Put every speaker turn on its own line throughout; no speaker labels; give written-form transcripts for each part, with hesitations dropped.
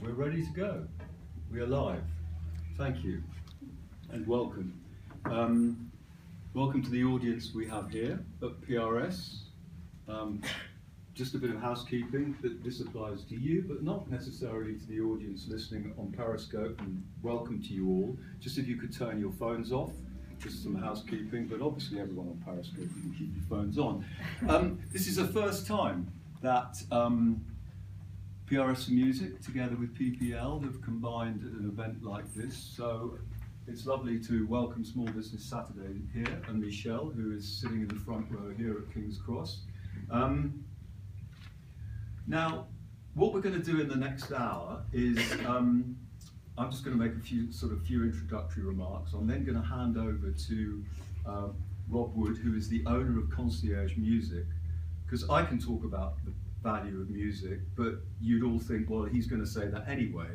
We're ready to go. We are live. Thank you and welcome. Welcome to the audience we have here at PRS. Just a bit of housekeeping that this applies to you, but not necessarily to the audience listening on Periscope, and welcome to you all. Just if you could turn your phones off, just some housekeeping, but obviously everyone on Periscope, you can keep your phones on. This is the first time that PRS for Music, together with PPL, have combined at an event like this. So it's lovely to welcome Small Business Saturday here, and Michelle, who is sitting in the front row here at King's Cross. Now, what we're going to do in the next hour is, I'm just going to make a few introductory remarks. I'm then going to hand over to Rob Wood, who is the owner of Concierge Music, because I can talk about the value of music, but you'd all think, well, he's going to say that anyway.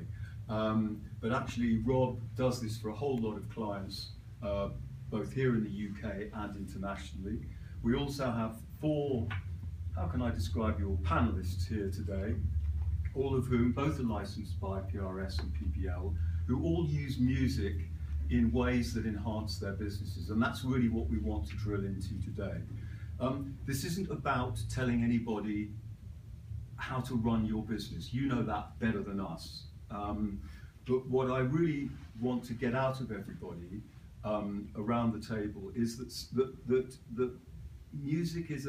But actually, Rob does this for a whole lot of clients, both here in the UK and internationally. We also have four, how can I describe your panelists here today, all of whom both are licensed by PRS and PPL, who all use music in ways that enhance their businesses, and that's really what we want to drill into today. This isn't about telling anybody how to run your business. You know that better than us. But what I really want to get out of everybody around the table is that music is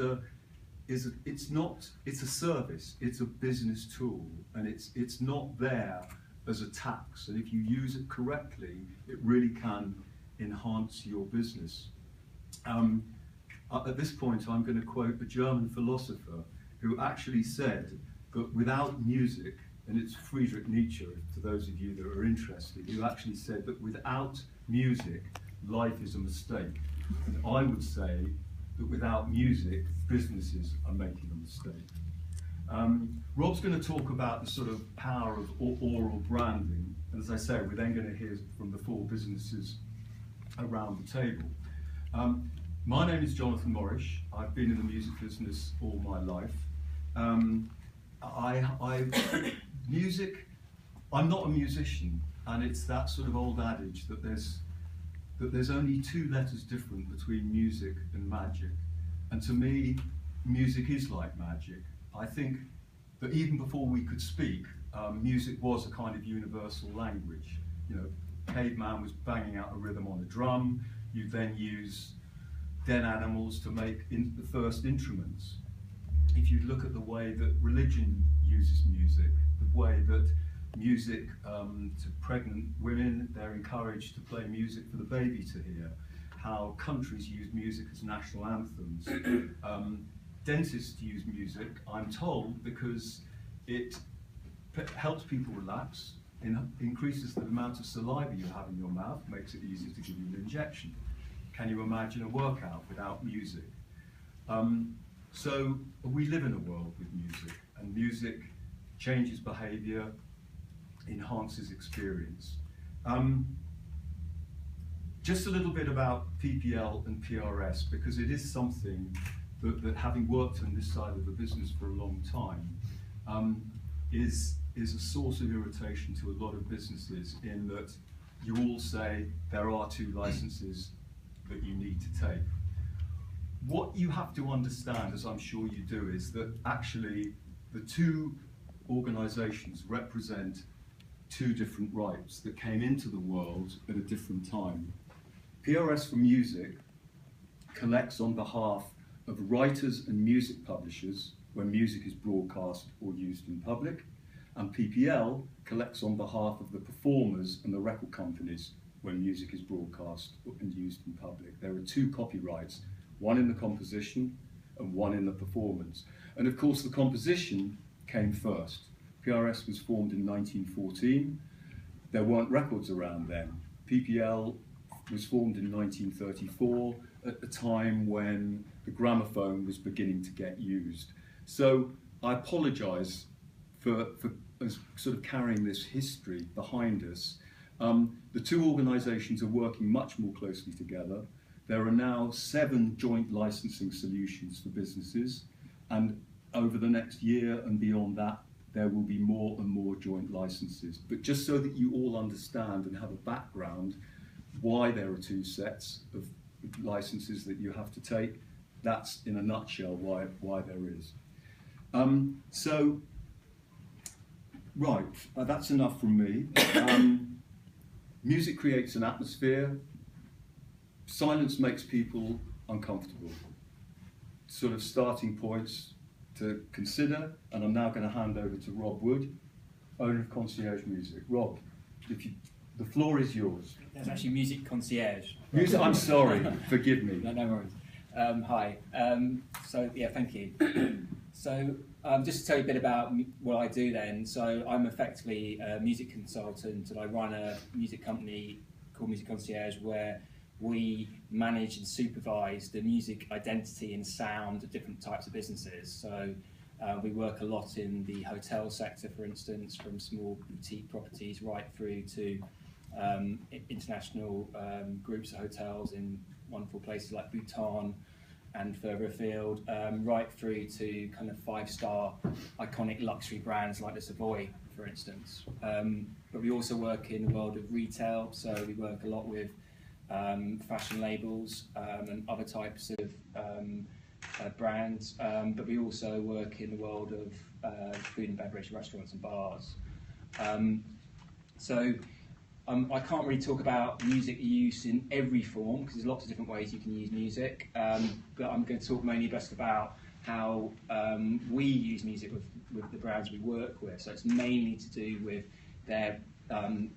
it's a service, it's a business tool, and it's not there as a tax. And if you use it correctly, it really can enhance your business. At this point, I'm going to quote a German philosopher who actually said that without music, and it's Friedrich Nietzsche, for those of you that are interested, who actually said that without music, life is a mistake. And I would say that without music, businesses are making a mistake. Rob's going to talk about the sort of power of oral branding. And as I say, we're then going to hear from the four businesses around the table. My name is Jonathan Morrish. I've been in the music business all my life. Music, I'm not a musician, and it's that sort of old adage that there's only two letters different between music and magic. And to me, music is like magic. I think that even before we could speak, music was a kind of universal language. You know, caveman was banging out a rhythm on a drum. You then use dead animals to make the first instruments. If you look at the way that religion uses music, the way that music to pregnant women, they're encouraged to play music for the baby to hear, how countries use music as national anthems. Dentists use music, I'm told, because it helps people relax, increases the amount of saliva you have in your mouth, makes it easier to give you an injection. Can you imagine a workout without music? So we live in a world with music, and music changes behavior, enhances experience. Just a little bit about PPL and PRS, because it is something that having worked on this side of the business for a long time, is a source of irritation to a lot of businesses, in that you all say there are two licenses that you need to take. What you have to understand, as I'm sure you do, is that actually the two organisations represent two different rights that came into the world at a different time. PRS for Music collects on behalf of writers and music publishers when music is broadcast or used in public, and PPL collects on behalf of the performers and the record companies when music is broadcast and used in public. There are two copyrights, one in the composition and one in the performance. And of course the composition came first. PRS was formed in 1914. There weren't records around then. PPL was formed in 1934 at the time when the gramophone was beginning to get used. So I apologise for sort of carrying this history behind us. The two organisations are working much more closely together. There are now 7 joint licensing solutions for businesses, and over the next year and beyond that, there will be more and more joint licenses. But just so that you all understand and have a background why there are two sets of licenses that you have to take, that's in a nutshell why there is. That's enough from me. Music creates an atmosphere. Silence makes people uncomfortable. Sort of starting points to consider, and I'm now going to hand over to Rob Wood, owner of Concierge Music. Rob, the floor is yours.
There's actually Music Concierge.
Music, I'm sorry, forgive me.
No worries. Hi. So yeah, thank you. So just to tell you a bit about what I do then. So I'm effectively a music consultant, and I run a music company called Music Concierge, where we manage and supervise the music identity and sound of different types of businesses. So we work a lot in the hotel sector, for instance, from small boutique properties right through to international groups of hotels in wonderful places like Bhutan and further afield, right through to kind of 5-star iconic luxury brands like the Savoy, for instance. But we also work in the world of retail, so we work a lot with fashion labels and other types of brands, but we also work in the world of food and beverage, restaurants and bars. I can't really talk about music use in every form, because there's lots of different ways you can use music, but I'm going to talk mainly best about how we use music with the brands we work with. So it's mainly to do with their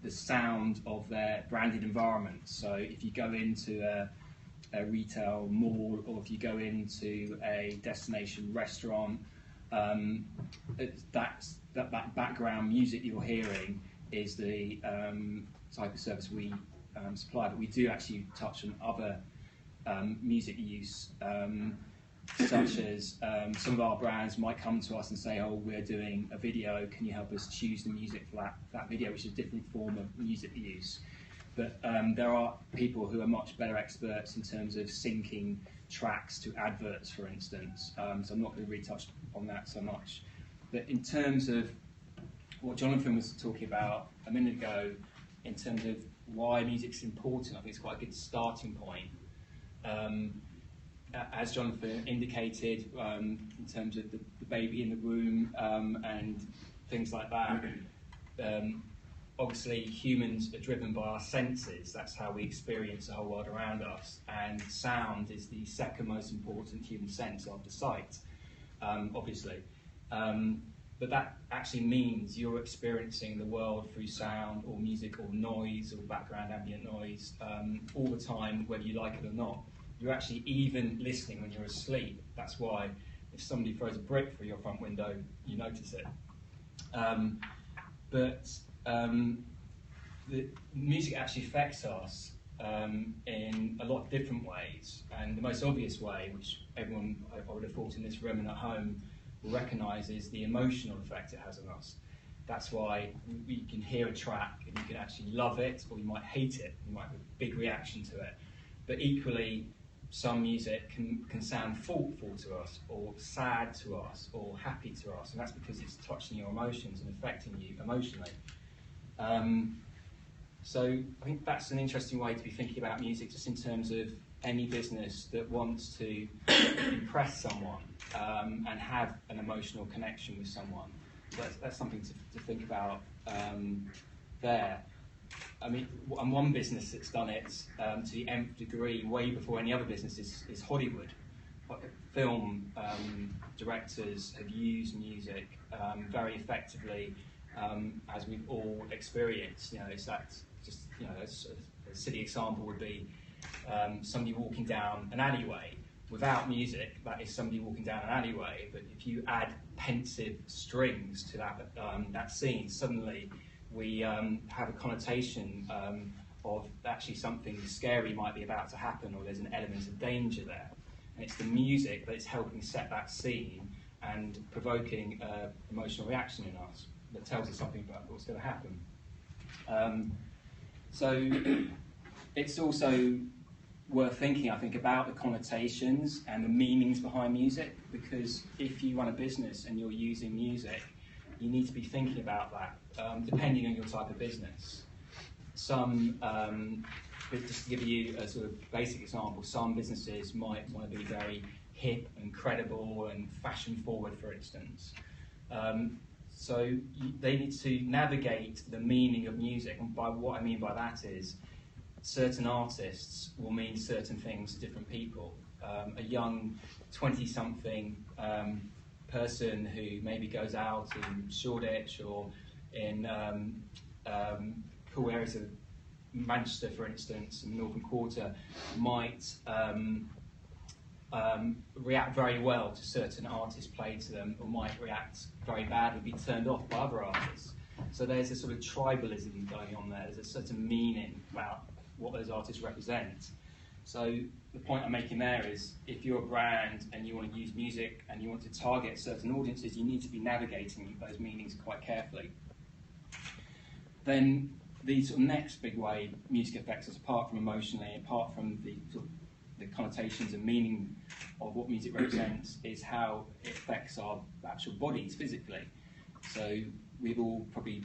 the sound of their branded environment. So if you go into a retail mall, or if you go into a destination restaurant, that background music you're hearing is the type of service we supply. But we do actually touch on other music use, such as some of our brands might come to us and say, oh, we're doing a video, can you help us choose the music for that video, which is a different form of music use. But there are people who are much better experts in terms of syncing tracks to adverts, for instance, so I'm not going to really touch on that so much. But in terms of what Jonathan was talking about a minute ago, in terms of why music's important, I think it's quite a good starting point. As Jonathan indicated, in terms of the baby in the womb and things like that, obviously humans are driven by our senses. That's how we experience the whole world around us, and sound is the second most important human sense after sight, obviously. But that actually means you're experiencing the world through sound or music or noise or background ambient noise all the time, whether you like it or not. You're actually even listening when you're asleep. That's why if somebody throws a brick through your front window, you notice it. The music actually affects us in a lot of different ways. And the most obvious way, which everyone I would have thought in this room and at home will recognise, is the emotional effect it has on us. That's why you can hear a track and you can actually love it, or you might hate it, you might have a big reaction to it. But equally, some music can sound thoughtful to us, or sad to us, or happy to us, and that's because it's touching your emotions and affecting you emotionally. So I think that's an interesting way to be thinking about music, just in terms of any business that wants to impress someone and have an emotional connection with someone. So that's something to think about there. I mean, and one business that's done it to the nth degree, way before any other business, is Hollywood. Film directors have used music very effectively, as we've all experienced. You know, it's that just, you know, a silly example would be somebody walking down an alleyway. Without music, that is somebody walking down an alleyway. But if you add pensive strings to that scene, suddenly we have a connotation of actually something scary might be about to happen, or there's an element of danger there. And it's the music that's helping set that scene and provoking emotional reaction in us that tells us something about what's going to happen. So it's also worth thinking, I think, about the connotations and the meanings behind music, because if you run a business and you're using music, you need to be thinking about that, depending on your type of business. Some, but just to give you a sort of basic example, some businesses might want to be very hip and credible and fashion forward, for instance. So they need to navigate the meaning of music, and by what I mean by that is certain artists will mean certain things to different people. A young 20-something person who maybe goes out in Shoreditch or in cool areas of Manchester, for instance, in the Northern Quarter, might react very well to certain artists played to them, or might react very badly, be turned off by other artists. So there's a sort of tribalism going on there. There's a certain meaning about what those artists represent. So the point I'm making there is, if you're a brand and you want to use music and you want to target certain audiences, you need to be navigating those meanings quite carefully. Then the sort of next big way music affects us, apart from emotionally, apart from the sort of the connotations and meaning of what music represents, is how it affects our actual bodies physically. So we've all probably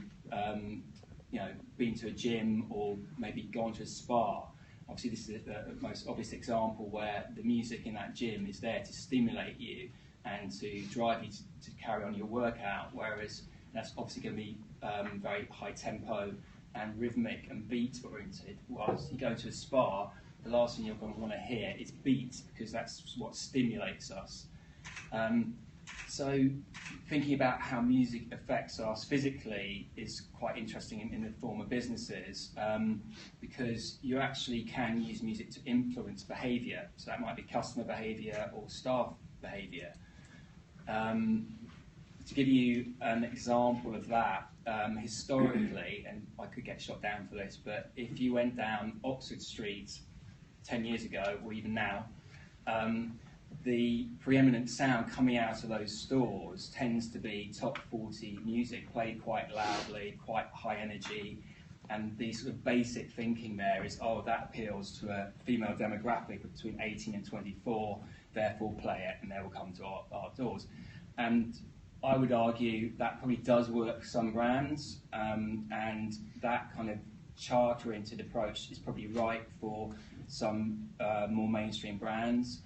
been to a gym or maybe gone to a spa. Obviously this is the most obvious example where the music in that gym is there to stimulate you and to drive you to carry on your workout, whereas that's obviously going to be very high tempo and rhythmic and beat oriented, whilst you go to a spa, the last thing you're going to want to hear is beat, because that's what stimulates us. So thinking about how music affects us physically is quite interesting in the form of businesses, because you actually can use music to influence behaviour. So that might be customer behaviour or staff behaviour. To give you an example of that, historically, and I could get shot down for this, but if you went down Oxford Street 10 years ago, or even now, the preeminent sound coming out of those stores tends to be top 40 music, played quite loudly, quite high energy, and the sort of basic thinking there is, oh, that appeals to a female demographic between 18 and 24, therefore play it, and they will come to our doors. And I would argue that probably does work for some brands, and that kind of charter-oriented approach is probably right for some more mainstream brands.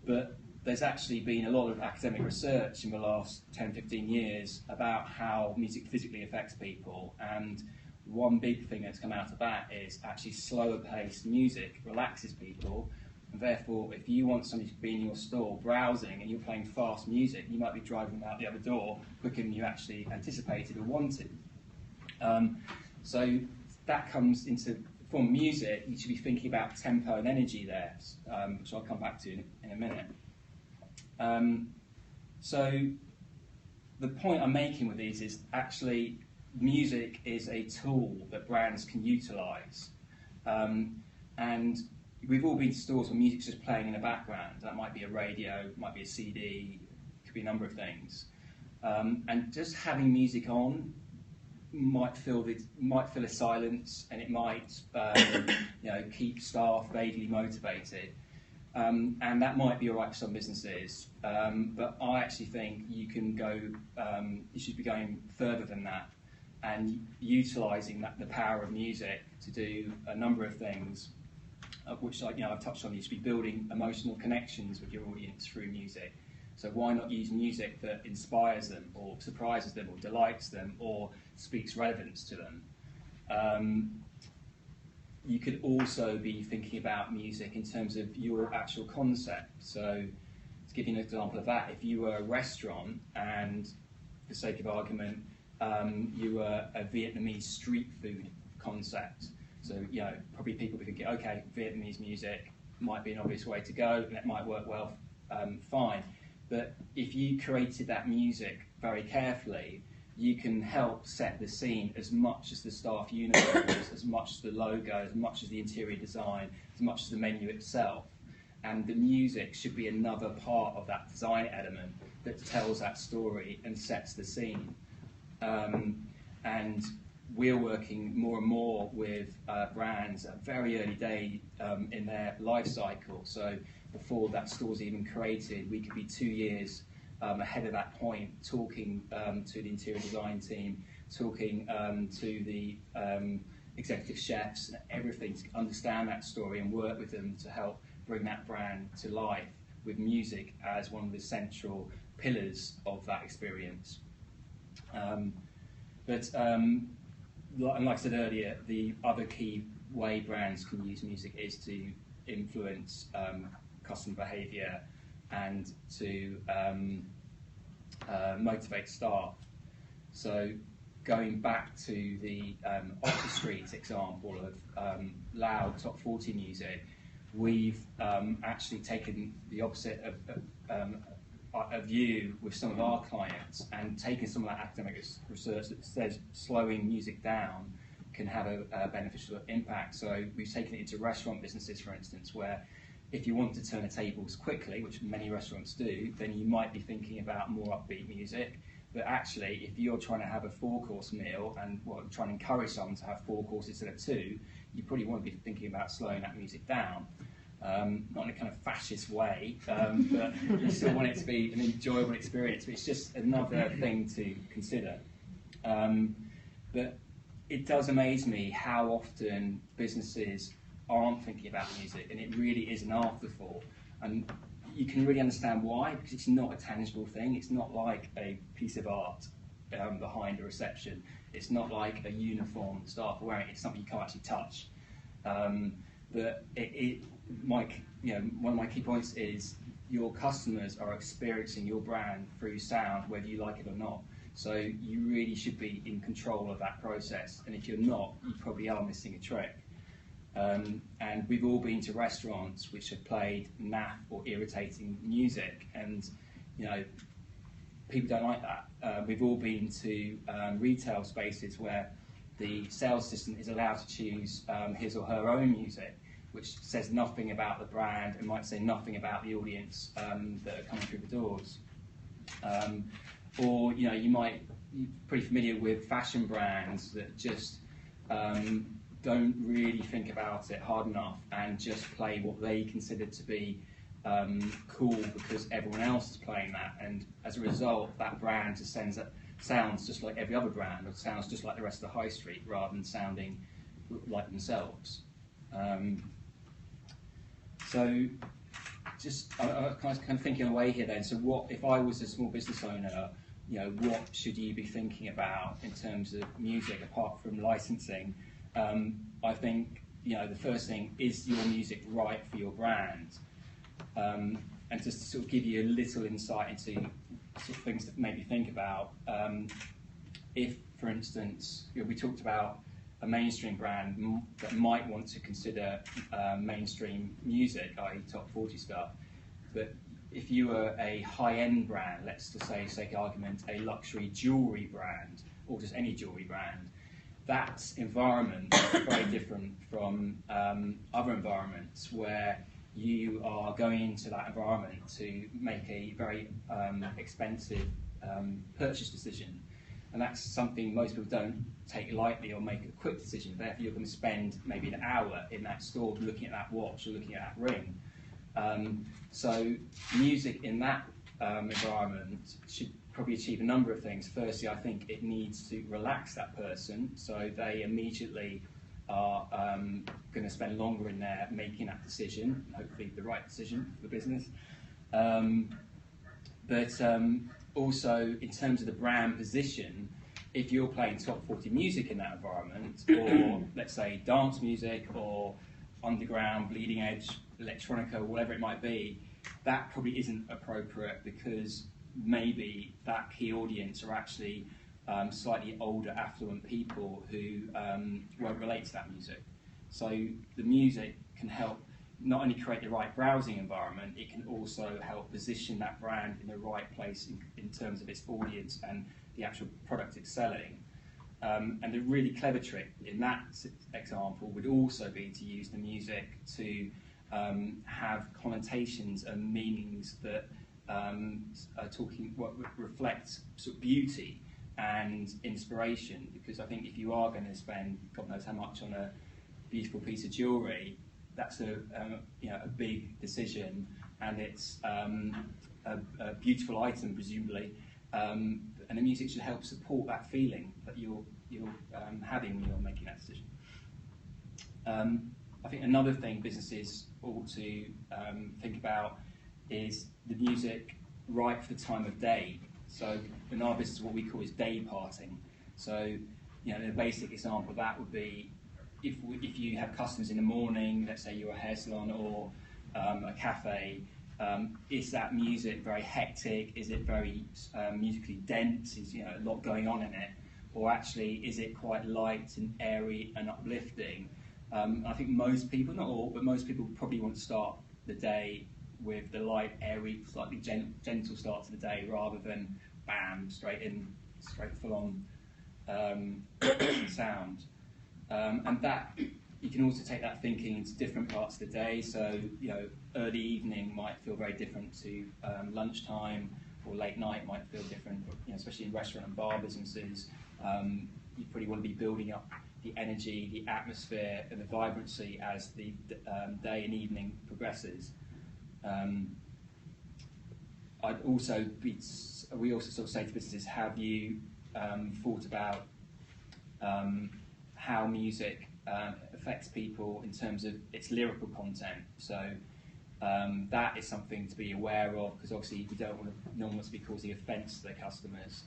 But there's actually been a lot of academic research in the last 10, 15 years about how music physically affects people, and one big thing that's come out of that is actually slower paced music relaxes people, and therefore if you want somebody to be in your store browsing and you're playing fast music, you might be driving them out the other door quicker than you actually anticipated or wanted. So that comes into for music. You should be thinking about tempo and energy there, which I'll come back to in a minute. So the point I'm making with these is actually music is a tool that brands can utilise. And we've all been to stores where music's just playing in the background. That might be a radio, it might be a CD, it could be a number of things. And just having music on might fill a silence, and it might keep staff vaguely motivated, and that might be all right for some businesses. But I actually think you should be going further than that and utilising the power of music to do a number of things, which I've touched on. You should be building emotional connections with your audience through music. So why not use music that inspires them, or surprises them, or delights them, or speaks relevance to them? You could also be thinking about music in terms of your actual concept. So to give you an example of that, if you were a restaurant and, for the sake of argument, you were a Vietnamese street food concept, so probably people would be thinking, okay, Vietnamese music might be an obvious way to go, and it might work well, fine. But if you created that music very carefully, you can help set the scene as much as the staff uniforms, as much as the logo, as much as the interior design, as much as the menu itself. And the music should be another part of that design element that tells that story and sets the scene. And we're working more and more with brands at a very early day in their life cycle. So before that store's even created, we could be 2 years ahead of that point, talking to the interior design team, talking to the executive chefs and everything to understand that story and work with them to help bring that brand to life with music as one of the central pillars of that experience. And like I said earlier, the other key way brands can use music is to influence customer behaviour and to motivate staff. So going back to the Oxford Street example of loud top 40 music, we've actually taken the opposite of view with some of our clients and taken some of that academic research that says slowing music down can have a beneficial impact. So we've taken it into restaurant businesses, for instance, where if you want to turn the tables quickly, which many restaurants do, then you might be thinking about more upbeat music. But actually, if you're trying to have a 4-course meal and trying to encourage someone to have 4 courses instead of 2, you probably want to be thinking about slowing that music down. Not in a kind of fascist way, but you still want it to be an enjoyable experience. But it's just another thing to consider. But it does amaze me how often businesses aren't thinking about music, and it really is an afterthought. And you can really understand why, because it's not a tangible thing. It's not like a piece of art behind a reception. It's not like a uniform staff are wearing. It's something you can't actually touch. But one of my key points is your customers are experiencing your brand through sound, whether you like it or not. So you really should be in control of that process. And if you're not, you probably are missing a trick. And we've all been to restaurants which have played naff or irritating music, and people don't like that. We've all been to retail spaces where the sales assistant is allowed to choose his or her own music, which says nothing about the brand and might say nothing about the audience that are coming through the doors. Or you're pretty familiar with fashion brands that just don't really think about it hard enough and just play what they consider to be cool because everyone else is playing that, and as a result that brand just sounds just like every other brand, or sounds just like the rest of the high street rather than sounding like themselves. So just I was kind of thinking away here then, so what if I was a small business owner, what should you be thinking about in terms of music apart from licensing? I think the first thing is your music right for your brand, and just to sort of give you a little insight into sort of things to maybe think about. If, for instance, we talked about a mainstream brand that might want to consider mainstream music, i.e. top 40 stuff, but if you were a high-end brand, let's just say, for sake of argument, a luxury jewellery brand, or just any jewellery brand, that environment is very different from other environments where you are going into that environment to make a very expensive purchase decision. And that's something most people don't take lightly or make a quick decision. Therefore, you're going to spend maybe an hour in that store looking at that watch or looking at that ring. So music in that environment should probably achieve a number of things. Firstly, I think it needs to relax that person, so they immediately are going to spend longer in there making that decision, and hopefully the right decision for the business. But also, in terms of the brand position, if you're playing top 40 music in that environment, or let's say dance music, or underground, bleeding edge, electronica, whatever it might be, that probably isn't appropriate because maybe that key audience are actually slightly older, affluent people who won't relate to that music. So the music can help not only create the right browsing environment, it can also help position that brand in the right place in terms of its audience and the actual product it's selling. And the really clever trick in that example would also be to use the music to have connotations and meanings that reflect sort of beauty and inspiration. Because I think if you are going to spend God knows how much on a beautiful piece of jewellery, that's a big decision, and it's a beautiful item, presumably, and the music should help support that feeling that you're having when you're making that decision. I think another thing businesses ought to think about is the music right for the time of day. So in our business, what we call is day parting. So, you know, the basic example of that would be if you have customers in the morning, let's say you're a hair salon or a cafe, is that music very hectic? Is it very musically dense? Is, you know, a lot going on in it? Or actually, is it quite light and airy and uplifting? I think most people, not all, but most people probably want to start the day with the light, airy, slightly gentle start to the day, rather than bam, straight full on sound. And that, you can also take that thinking into different parts of the day. So, you know, early evening might feel very different to lunchtime, or late night might feel different. You know, especially in restaurant and bar businesses, you probably want to be building up the energy, the atmosphere, and the vibrancy as the day and evening progresses. We also sort of say to businesses, have you thought about how music affects people in terms of its lyrical content? So that is something to be aware of, because obviously no one wants to be causing offence to their customers.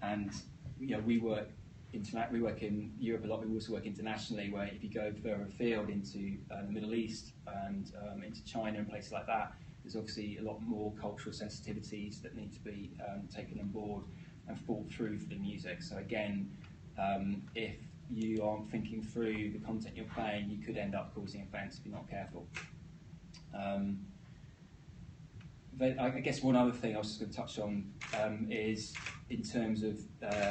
And you know, we work in Europe a lot. We also work internationally, where if you go further afield into the Middle East and into China and places like that, there's obviously a lot more cultural sensitivities that need to be taken on board and thought through for the music. So again, if you aren't thinking through the content you're playing, you could end up causing offence if you're not careful. I guess one other thing I was just going to touch on is in terms of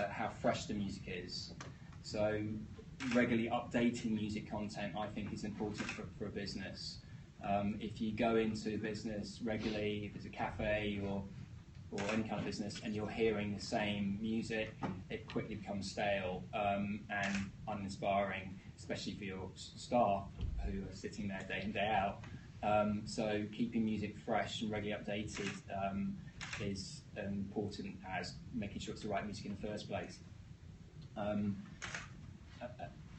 how fresh the music is. So regularly updating music content, I think, is important for a business. If you go into a business regularly, if it's a cafe or any kind of business, and you're hearing the same music, it quickly becomes stale and uninspiring, especially for your staff who are sitting there day in, day out. So keeping music fresh and regularly updated is important as making sure it's the right music in the first place. One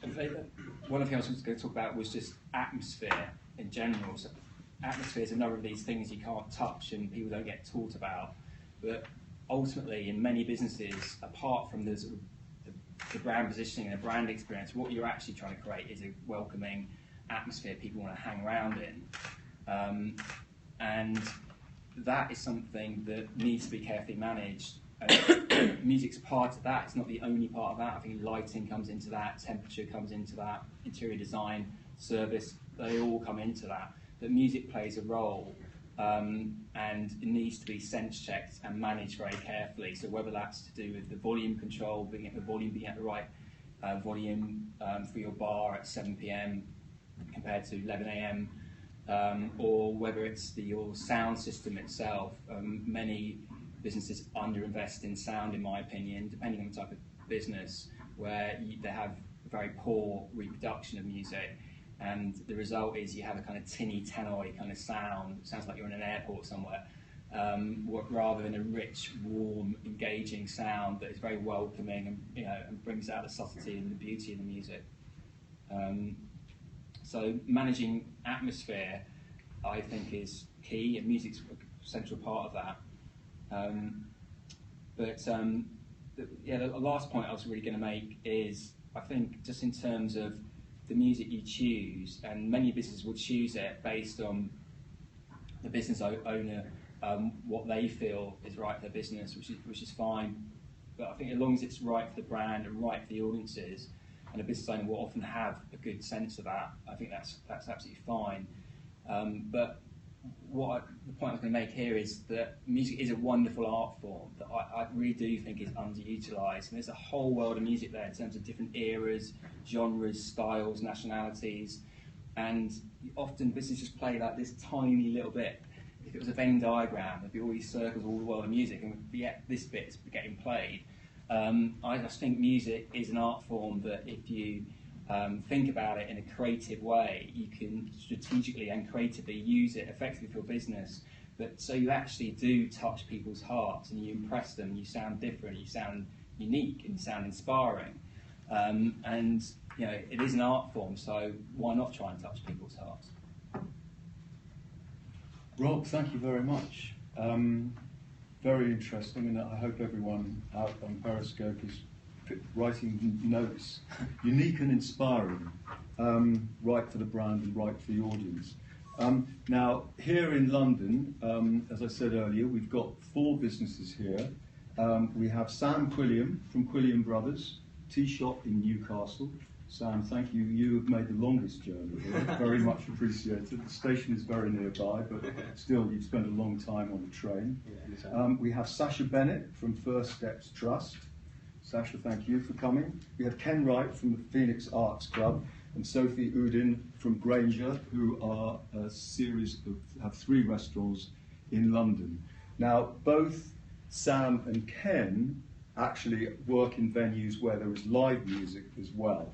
of the things I was going to talk about was just atmosphere in general. So atmosphere is another of these things you can't touch and people don't get taught about. But ultimately, in many businesses, apart from the brand positioning and the brand experience, what you're actually trying to create is a welcoming atmosphere people want to hang around in. And that is something that needs to be carefully managed. Music's part of that. It's not the only part of that. I think lighting comes into that, temperature comes into that, interior design, service, they all come into that. But music plays a role, and it needs to be sense checked and managed very carefully. So whether that's to do with the volume control, being at the right volume for your bar at 7 p.m. compared to 11 a.m., or whether it's your sound system itself. Many businesses underinvest in sound, in my opinion, depending on the type of business, where they have very poor reproduction of music, and the result is you have a kind of tinny, tannoy kind of sound. It sounds like you're in an airport somewhere, rather than a rich, warm, engaging sound that is very welcoming and, you know, and brings out the subtlety and the beauty of the music. So managing atmosphere, I think, is key, and music's a central part of that. The last point I was really going to make is, I think, just in terms of the music you choose, and many businesses will choose it based on the business owner, what they feel is right for their business, which is fine. But I think as long as it's right for the brand and right for the audiences, and a business owner will often have a good sense of that, I think that's absolutely fine. But the point I was going to make here is that music is a wonderful art form that I really do think is underutilised, and there's a whole world of music there in terms of different eras, genres, styles, nationalities, and often businesses just play like this tiny little bit. If it was a Venn diagram, there'd be all these circles, all the world of music, and yet this bit's getting played. I just think music is an art form that, if you think about it in a creative way, you can strategically and creatively use it effectively for your business But so you actually do touch people's hearts and you impress them, you sound different, you sound unique, and you sound inspiring. And you know, it is an art form, so why not try and touch people's hearts?
Rob, thank you very much. Very interesting, and I hope everyone out on Periscope is writing notes. Unique and inspiring, right for the brand and right for the audience. Now, here in London, as I said earlier, we've got 4 businesses here. We have Sam Quilliam from Quilliam Brothers, tea shop in Newcastle. Sam, thank you. You have made the longest journey here. Very much appreciated. The station is very nearby, but still, you've spent a long time on the train. We have Sasha Bennett from First Steps Trust. Sasha, thank you for coming. We have Ken Wright from the Phoenix Arts Club and Sophie Udin from Granger, who are a series of, have 3 restaurants in London. Now, both Sam and Ken actually work in venues where there is live music as well.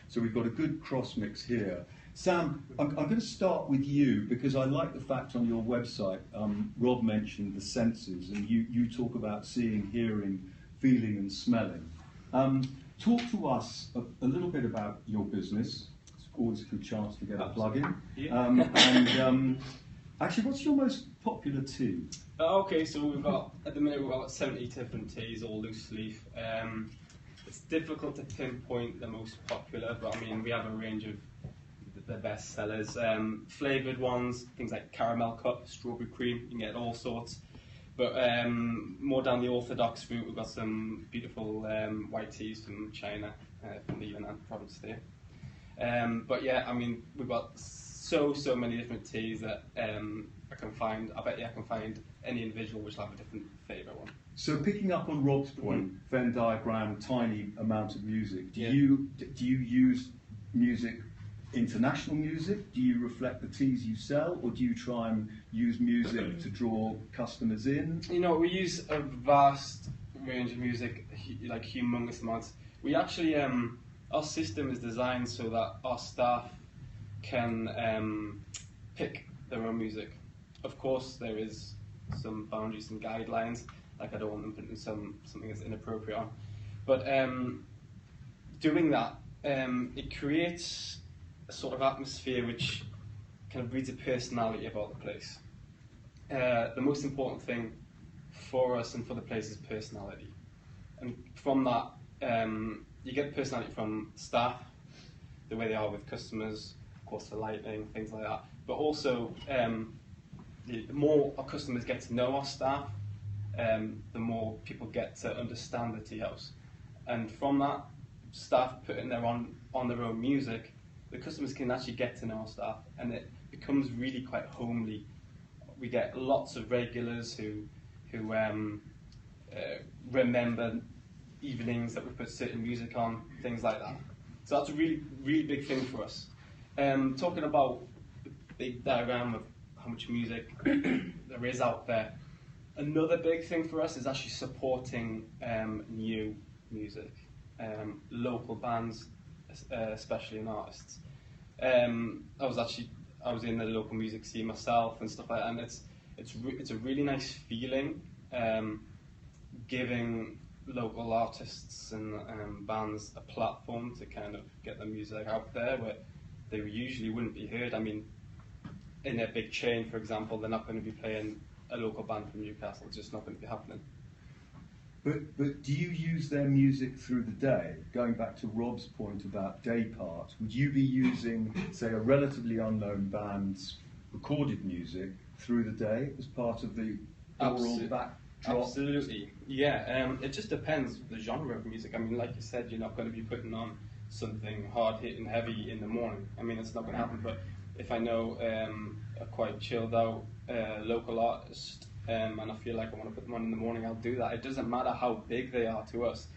So we've got a good cross mix here. Sam, I'm going to start with you because I like the fact on your website, Rob mentioned the senses, and you talk about seeing, hearing, feeling and smelling. Talk to us a little bit about your business. It's always a good chance to get a plug in. Yeah. Actually, what's your most popular tea?
Okay, so we've got, at the minute, we've got 70 different teas, all loose leaf. It's difficult to pinpoint the most popular, but I mean, we have a range of the best sellers. Flavoured ones, things like caramel cup, strawberry cream, you can get all sorts. But more down the orthodox route, we've got some beautiful white teas from China, from the Yunnan province there. But yeah, I mean, we've got so many different teas that I can find. I bet you I can find any individual which will have a different favourite one.
So picking up on Rob's point, Venn diagram, tiny amount of music. Do you use music, international music? Do you reflect the teas you sell, or do you try and use music to draw customers in?
You know, we use a vast range of music, like humongous amounts. We actually, our system is designed so that our staff can pick their own music. Of course, there is some boundaries and guidelines, like I don't want them putting something that's inappropriate on. But doing that, it creates a sort of atmosphere which kind of breeds a personality about the place. The most important thing for us and for the place is personality. And from that, you get personality from staff, the way they are with customers, of course the lighting, things like that. But also, the more our customers get to know our staff, the more people get to understand the tea house. And from that, staff putting on their own music, the customers can actually get to know our staff, and it becomes really quite homely. We get lots of regulars who remember evenings that we put certain music on, things like that. So that's a really big thing for us. Talking about the big diagram of how much music there is out there, another big thing for us is actually supporting new music, local bands, especially in artists. I was in the local music scene myself and stuff like that, and it's a really nice feeling, giving local artists and bands a platform to kind of get their music out there where they usually wouldn't be heard. I mean, in a big chain, for example, they're not going to be playing a local band from Newcastle. It's just not going to be happening.
But do you use their music through the day? Going back to Rob's point about day part, would you be using, say, a relatively unknown band's recorded music through the day as part of the overall backdrop?
Absolutely, yeah. It just depends the genre of music. I mean, like you said, you're not going to be putting on something hard-hitting, heavy in the morning. I mean, it's not going to happen. But if I know a quite chilled out local artist, and I feel like I want to put them on in the morning, I'll do that. It doesn't matter how big they are to us.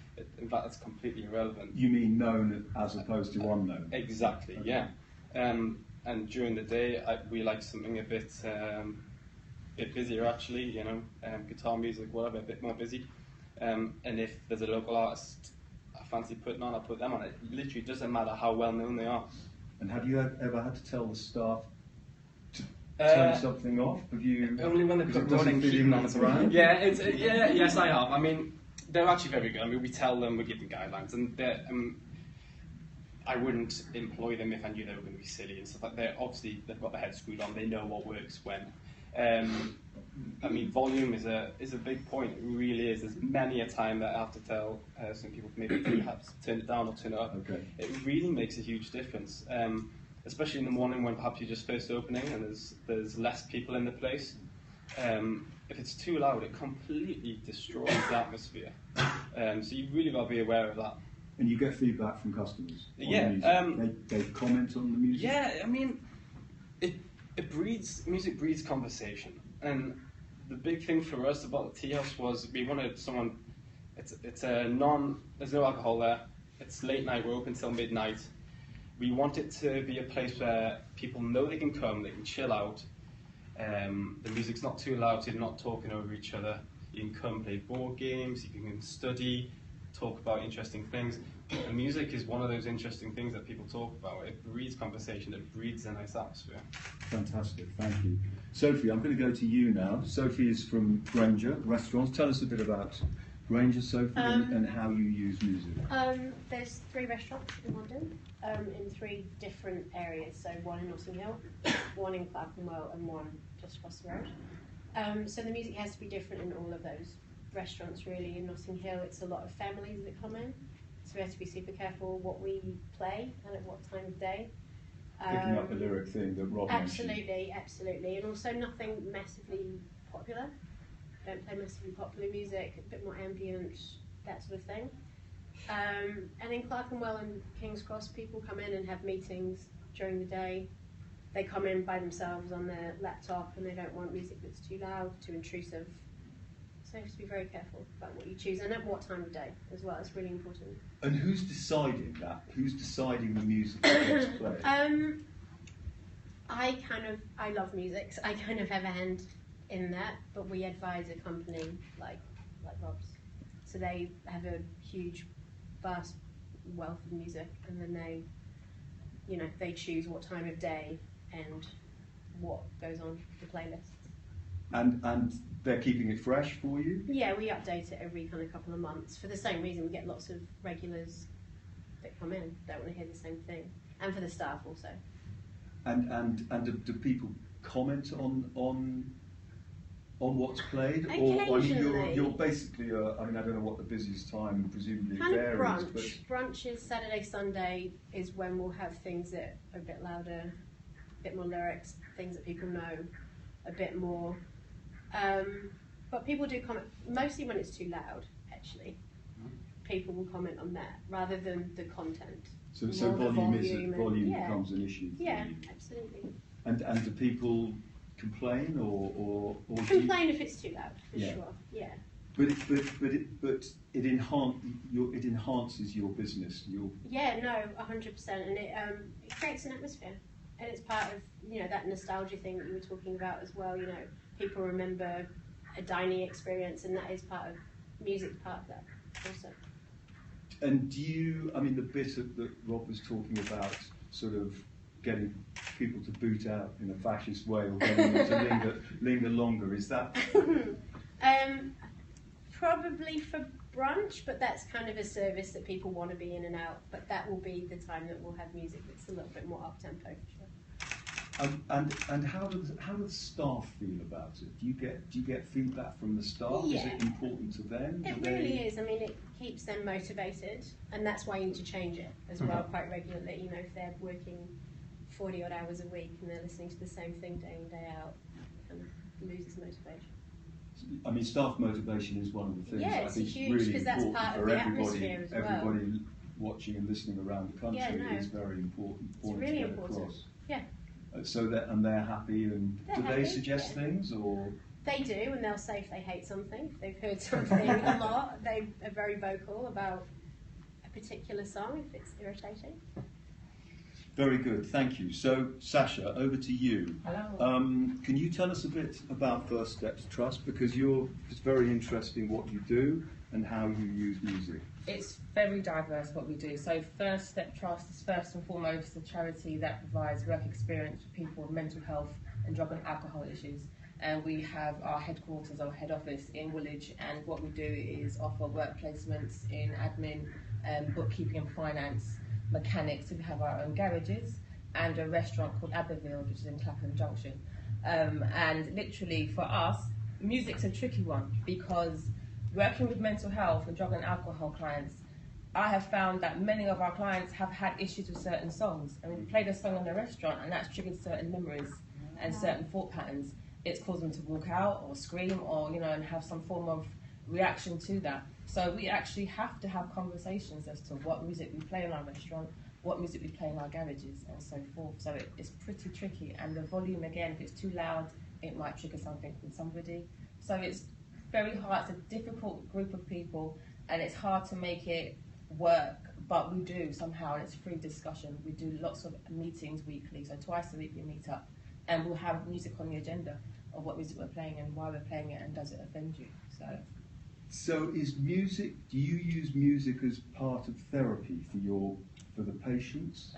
In fact, it's completely irrelevant.
You mean known as opposed to unknown?
Exactly, okay. Yeah. And during the day, we like something a bit busier, actually, you know, guitar music, whatever, a bit more busy. And if there's a local artist I fancy putting on, I'll put them on. It literally doesn't matter how well known they are.
And have you ever had to tell the staff to
turn something off? Have you?
Only when they
because
put
it doesn't
running
fit
keep
in
on
with
the
the brand?
Yeah, yes, I have. I mean, they're actually very good. I mean, we tell them, we give them guidelines, and I wouldn't employ them if I knew they were going to be silly and stuff like that. Obviously, they've got their head screwed on. They know what works when. I mean, volume is a big point. It really is. There's many a time that I have to tell some people maybe perhaps turn it down or turn it up.
Okay.
It really makes a huge difference, especially in the morning when perhaps you're just first opening and there's less people in the place. If it's too loud, it completely destroys the atmosphere. So you've really got to be aware of that.
And you get feedback from customers on
Yeah,
the music. They comment on the music?
Yeah, I mean, music breeds conversation. And the big thing for us about the tea house was we wanted someone, there's no alcohol there, it's late night, we're open till midnight. We want it to be a place where people know they can come, they can chill out. The music's not too loud, so you're not talking over each other. You can come play board games, you can study, talk about interesting things. And music is one of those interesting things that people talk about. It breeds conversation, it breeds a nice atmosphere.
Fantastic, thank you. Sophie, I'm going to go to you now. Sophie is from Granger Restaurants. Tell us a bit about Granger, Sophie, and how you use music.
There's 3 restaurants in London, in 3 different areas. So one in Notting Hill, one in Clerkenwell, and one just across the road. So the music has to be different in all of those restaurants, really. In Notting Hill, it's a lot of families that come in, so we have to be super careful what we play and at what time of day.
Picking up the lyric thing that Rob mentioned.
Absolutely, and also nothing massively popular. Don't play massively popular music, a bit more ambient, that sort of thing. And in Clerkenwell and King's Cross, people come in and have meetings during the day. They come in by themselves on their laptop and they don't want music that's too loud, too intrusive. So you have to be very careful about what you choose and at what time of day as well. It's really important.
And who's deciding that? Who's deciding the music that gets played?
I love music, so I kind of have a hand in that, but we advise a company like Rob's. So they have a huge, vast wealth of music, and then they choose what time of day and what goes on the playlist.
And they're keeping it fresh for you?
Yeah, we update it every kind of couple of months. For the same reason, we get lots of regulars that come in, don't want to hear the same thing. And for the staff also. And
do people comment on what's played?
Occasionally.
Or you're basically, I don't know what the busiest time, presumably
kind
varies.
Of brunch.
But
Brunch is Saturday, Sunday is when we'll have things that are a bit louder, a bit more lyrics, things that people know a bit more. But people do comment, mostly when it's too loud, actually. People will comment on that rather than the content.
So volume becomes an issue for
yeah,
you.
Absolutely.
And do people complain or
complain if it's too loud, for
Yeah.
sure. Yeah.
But it enhances your business.
Yeah, no, 100%, and it creates an atmosphere, and it's part of that nostalgia thing that you were talking about as well. People remember a dining experience, and that is part of music, part of that also.
And the bit that Rob was talking about, sort of getting people to boot out in a fascist way or getting them to linger longer, is that?
Probably for brunch, but that's kind of a service that people want to be in and out. But that will be the time that we'll have music that's a little bit more up tempo, for sure.
And how do the staff feel about it? Do you get feedback from the staff?
Yeah.
Is it important to them?
It really is. It keeps them motivated, and that's why you need to change it as well quite regularly. If they're working 40 odd hours a week and they're listening to the same thing day in, day out, it kind of loses motivation.
Staff motivation is one of the things
Yeah,
I think is
huge,
really
because that's
important
part of
for
the
everybody.
atmosphere as well.
Everybody watching and listening around the country is very important.
It's really
to get
important.
across.
Yeah.
And they're happy, and do they suggest things or?
They do, and they'll say if they hate something, if they've heard something a lot. They are very vocal about a particular song if it's irritating.
Very good, thank you. So, Sasha, over to you.
Hello.
Can you tell us a bit about First Steps Trust? Because it's very interesting what you do and how you use music.
It's very diverse what we do. So First Step Trust is first and foremost a charity that provides work experience for people with mental health and drug and alcohol issues. And we have our headquarters or head office in Woolwich, and what we do is offer work placements in admin, bookkeeping and finance, mechanics. We have our own garages and a restaurant called Abbeville, which is in Clapham Junction. And literally for us, music's a tricky one, because working with mental health and drug and alcohol clients, I have found that many of our clients have had issues with certain songs. And we played a song in a restaurant and that's triggered certain memories and certain thought patterns. It's caused them to walk out or scream or, you know, and have some form of reaction to that. So we actually have to have conversations as to what music we play in our restaurant, what music we play in our garages and so forth. So it's pretty tricky. And the volume, again, if it's too loud, it might trigger something from somebody. So it's very hard. It's a difficult group of people and it's hard to make it work, but we do somehow, and it's free discussion. We do lots of meetings weekly, so twice a week we meet up, and we'll have music on the agenda of what music we're playing and why we're playing it and does it offend you.
So is music, do you use music as part of therapy for the patients?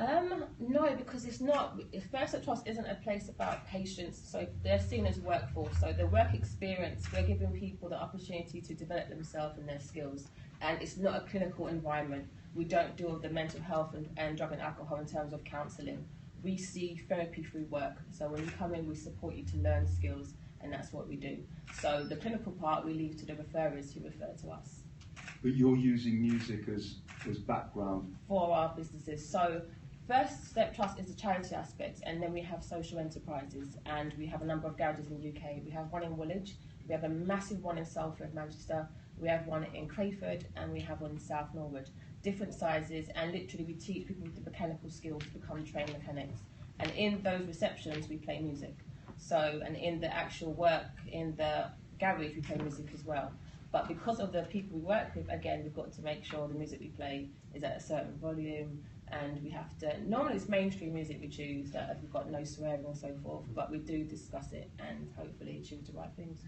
No, because it's not. First at Trust isn't a place about patients, so they're seen as workforce. So the work experience, we're giving people the opportunity to develop themselves and their skills, and it's not a clinical environment. We don't deal with the mental health and drug and alcohol in terms of counselling. We see therapy through work. So when you come in, we support you to learn skills, and that's what we do. So the clinical part we leave to the referrers who refer to us.
But you're using music as background
For our businesses. So First Step Trust is the charity aspect, and then we have social enterprises, and we have a number of garages in the UK. We have one in Woolwich, we have a massive one in Salford, Manchester, we have one in Crayford, and we have one in South Norwood. Different sizes, and literally we teach people the mechanical skills to become trained mechanics. And in those receptions we play music. So, and in the actual work in the garage we play music as well. But because of the people we work with, again, we've got to make sure the music we play is at a certain volume, and we have to, normally it's mainstream music we choose, that we've got no swearing and so forth, but we do discuss it and hopefully choose the right things.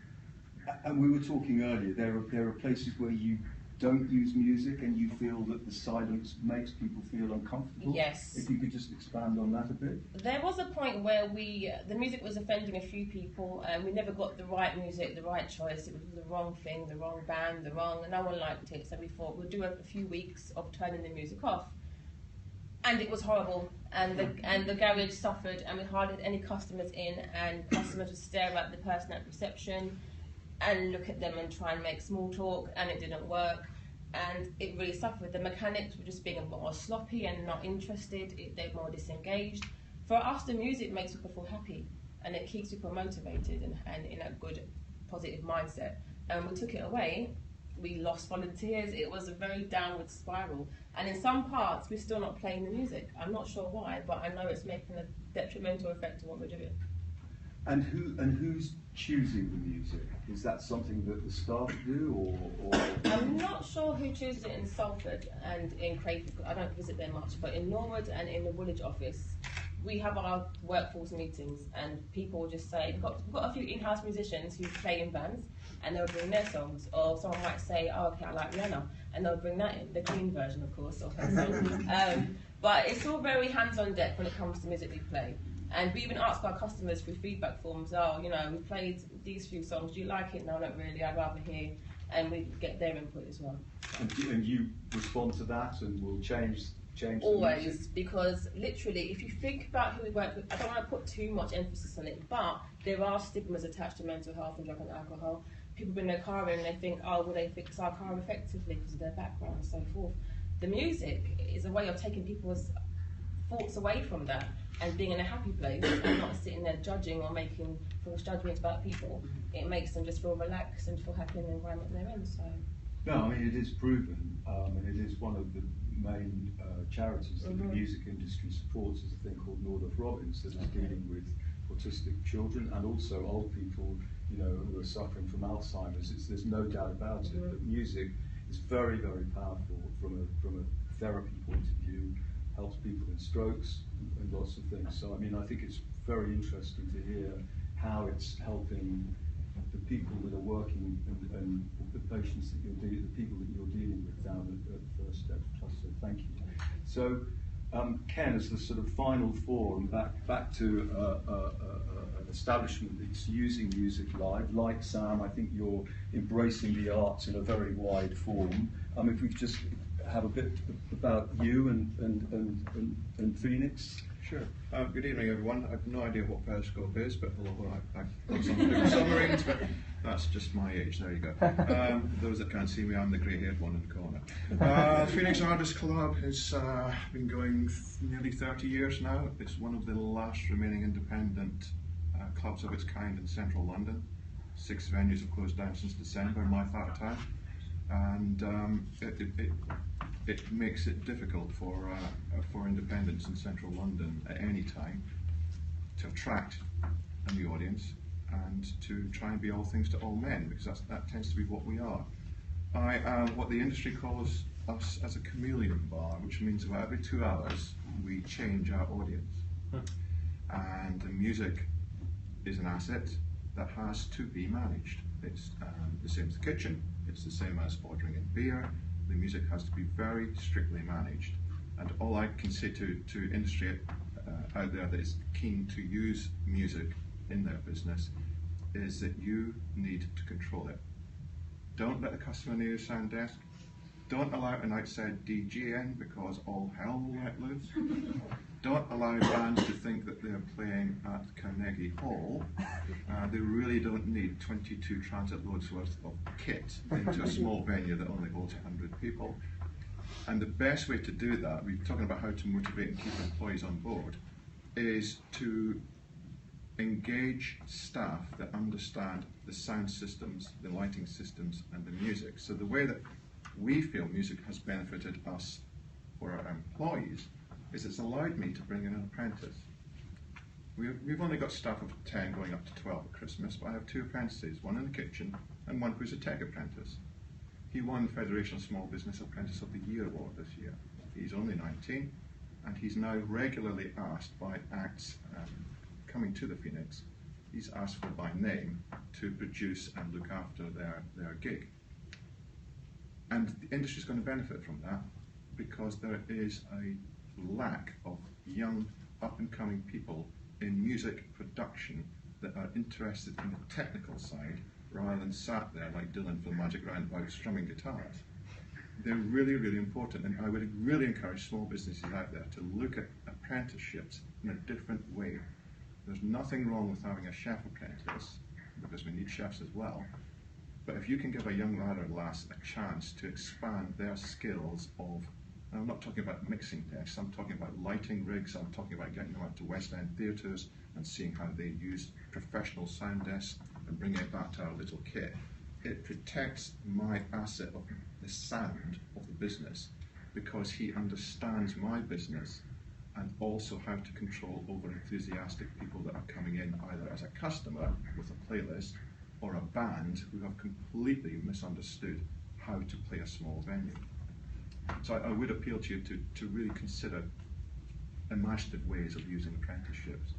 And we were talking earlier, there are places where you don't use music and you feel that the silence makes people feel uncomfortable.
Yes.
If you could just expand on that a bit.
There was a point where the music was offending a few people, and we never got the right music, the right choice. It was the wrong thing, the wrong band, and no one liked it. So we thought we'll do a few weeks of turning the music off. And it was horrible, and the garage suffered, and we hardly had any customers in, and customers would stare at the person at reception and look at them and try and make small talk, and it didn't work, and it really suffered. The mechanics were just being more sloppy and not interested, they're more disengaged. For us, the music makes people feel happy, and it keeps people motivated and in a good, positive mindset. And we took it away, we lost volunteers, it was a very downward spiral. And in some parts, we're still not playing the music. I'm not sure why, but I know it's making a detrimental effect on what we're doing.
And who's choosing the music? Is that something that the staff do, or?
I'm not sure who chooses it in Salford and in Crayford. I don't visit there much, but in Norwood and in the Woolwich office, we have our workforce meetings, and people will just say, we've got a few in-house musicians who play in bands, and they'll bring their songs. Or someone might say, oh, okay, I like Rihanna, and they'll bring that in, the clean version, of course, of her song. But it's all very hands-on deck when it comes to music we play. And we even ask our customers through feedback forms, we played these few songs, do you like it? No, not really, I'd rather hear. And we get their input as well.
And you respond to that and will change
Always,
the music?
because literally, if you think about who we work with, I don't want to put too much emphasis on it, but there are stigmas attached to mental health and drug and alcohol. People bring their car in and they think, will they fix our car effectively because of their background and so forth. The music is a way of taking people's thoughts away from that and being in a happy place and not sitting there judging or making false judgments about people. It makes them just feel relaxed and feel happy in the environment they're in. So.
No, I mean, it is proven, and it is one of the main charities that the music industry supports, is a thing called Nordoff Robbins that is dealing with autistic children and also old people, who are suffering from Alzheimer's. There's no doubt about it that music is very, very powerful from a therapy point of view, helps people in strokes and lots of things. So I mean, I think it's very interesting to hear how it's helping the people that are working and the patients that the people that you're dealing with down at First Step Trust. So thank you. So Ken, as the sort of final four, and back to an establishment that's using music live, like Sam, I think you're embracing the arts in a very wide form. If we could just have a bit about you and Phoenix.
Sure. Good evening, everyone. I've no idea what Periscope is, but I've got something to do with submarines, but that's just my age. There you go. Those that can't see me, I'm the grey-haired one in the corner. Phoenix Artists Club has been going nearly 30 years now. It's one of the last remaining independent clubs of its kind in central London. 6 venues have closed down since December in my part of time, and it makes it difficult for independents in central London at any time to attract a new audience and to try and be all things to all men, because that tends to be what we are. I am what the industry calls us as a chameleon bar, which means about every 2 hours we change our audience. And the music is an asset that has to be managed. It's the same as the kitchen, it's the same as ordering in beer. The music has to be very strictly managed, and all I can say to industry out there that is keen to use music in their business is that you need to control it. Don't let a customer near your sound desk. Don't allow an outside DJ in, because all hell will let loose. Don't allow bands to think that they're playing at Carnegie Hall. They really don't need 22 transit loads worth of kit into a small venue that only holds 100 people. And the best way to do that, we're talking about how to motivate and keep employees on board, is to engage staff that understand the sound systems, the lighting systems, and the music. So the way that we feel music has benefited us for our employees is it's allowed me to bring in an apprentice. We've only got staff of 10 going up to 12 at Christmas, but I have 2 apprentices, one in the kitchen and one who's a tech apprentice. He won the Federation of Small Business Apprentice of the Year award this year. He's only 19, and he's now regularly asked by acts coming to the Phoenix, he's asked for by name to produce and look after their gig. And the industry is going to benefit from that, because there is a lack of young, up-and-coming people in music production that are interested in the technical side, rather than sat there like Dylan for the Magic Roundabout strumming guitars. They're really, really important, and I would really encourage small businesses out there to look at apprenticeships in a different way. There's nothing wrong with having a chef apprentice, because we need chefs as well. But if you can give a young lad or lass a chance to expand their skills of, and I'm not talking about mixing desks, I'm talking about lighting rigs, I'm talking about getting them out to West End theatres and seeing how they use professional sound desks and bringing it back to our little kit. It protects my asset of the sound of the business, because he understands my business and also how to control over enthusiastic people that are coming in either as a customer with a playlist or a band who have completely misunderstood how to play a small venue. So I would appeal to you to really consider imaginative ways of using apprenticeships.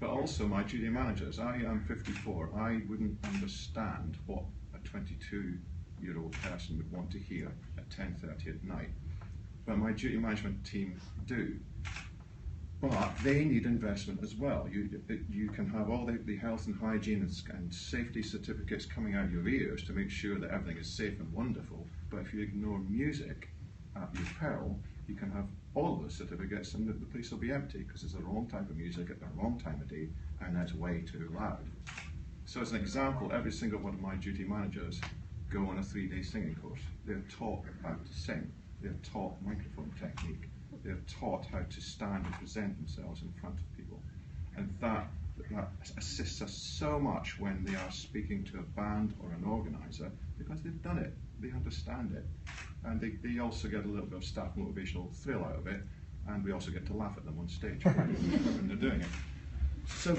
But also my junior managers. I am 54. I wouldn't understand what a 22-year-old person would want to hear at 10:30 at night. But my duty management team do. But they need investment as well. You can have all the health and hygiene and safety certificates coming out of your ears to make sure that everything is safe and wonderful. But if you ignore music at your peril, you can have all of those certificates and the place will be empty, because it's the wrong type of music at the wrong time of day, and it's way too loud. So as an example, every single one of my duty managers go on a 3-day singing course. They're taught how to sing. They're taught microphone technique. They're taught how to stand and present themselves in front of people. And that assists us so much when they are speaking to a band or an organizer, because they've done it, they understand it. And they also get a little bit of staff motivational thrill out of it, and we also get to laugh at them on stage when they're doing it. So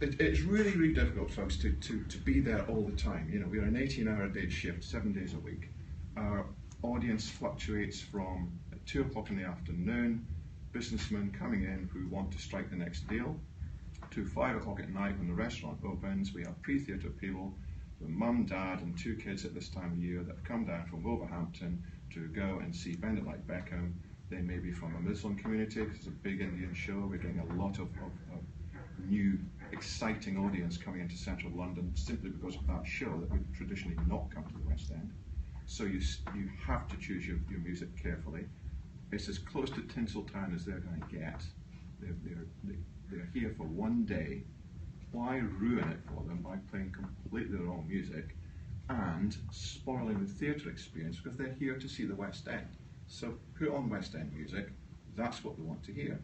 it's really, really difficult, folks, to be there all the time. You know, we're an 18-hour-a-day shift, 7 days a week. Our audience fluctuates from 2 o'clock in the afternoon, businessmen coming in who want to strike the next deal, to 5 o'clock at night when the restaurant opens. We have pre-theatre people with mum, dad, and 2 kids at this time of year that have come down from Wolverhampton to go and see Bend It Like Beckham, They may be from a Muslim community, because it's a big Indian show. We're getting a lot of new, exciting audience coming into central London simply because of that show that would traditionally not come to the West End. So you have to choose your music carefully. It's as close to Tinseltown as they're going to get. They're here for one day. Why ruin it for them by playing completely the wrong music and spoiling the theatre experience, because they're here to see the West End. So put on West End music, that's what they want to hear.